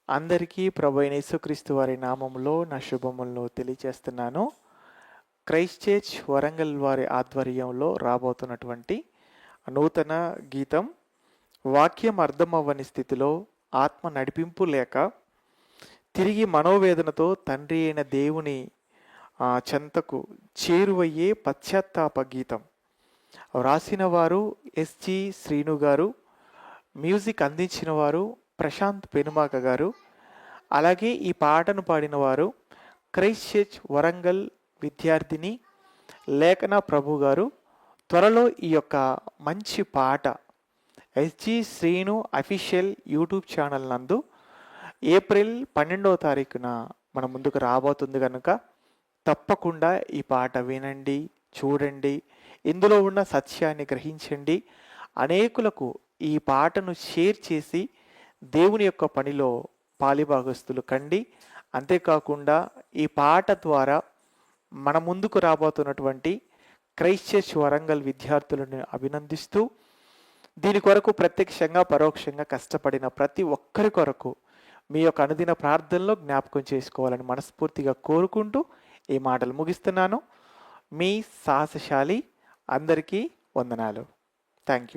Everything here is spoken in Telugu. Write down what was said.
అందరికీ ప్రభువైన యేసుక్రీస్తు వారి నామములో నా శుభములను తెలియజేస్తున్నాను. క్రైస్ట్ చర్చ్ వరంగల్ వారి ఆధ్వర్యంలో రాబోతున్నటువంటి నూతన గీతం వాక్యం అర్థమవ్వని స్థితిలో ఆత్మ నడిపింపు లేక తిరిగి మనోవేదనతో తండ్రి అయిన దేవుని చెంతకు చేరువయ్యే పశ్చాత్తాప గీతం. వ్రాసిన వారు ఎస్జి శ్రీను గారు, మ్యూజిక్ అందించిన వారు ప్రశాంత్ పెనుమాక గారు. అలాగే ఈ పాటను పాడిన వారు క్రైస్ట్ చర్చ్ వరంగల్ విద్యార్థిని లేఖన ప్రభు గారు. త్వరలో ఈ యొక్క మంచి పాట SG Srinu official YouTube channel నందు ఏప్రిల్ 12వ తారీఖున మన ముందుకు రాబోతుంది కనుక తప్పకుండా ఈ పాట వినండి, చూడండి, ఇందులో ఉన్న సత్యాన్ని గ్రహించండి. అనేకులకు ఈ పాటను షేర్ చేసి దేవుని యొక్క పనిలో పాలిభాగస్తులు కండి. అంతేకాకుండా ఈ పాట ద్వారా మన ముందుకు రాబోతున్నటువంటి క్రైస్ట్ చర్చ్ వరంగల్ విద్యార్థులను అభినందిస్తూ దీని కొరకు ప్రత్యక్షంగా పరోక్షంగా కష్టపడిన ప్రతి ఒక్కరి కొరకు మీ యొక్క అనుదిన ప్రార్థనలో జ్ఞాపకం చేసుకోవాలని మనస్ఫూర్తిగా కోరుకుంటూ ఈ మాటలు ముగిస్తున్నాను. మీ సాహసశాలి. అందరికీ వందనాలు. Thank you.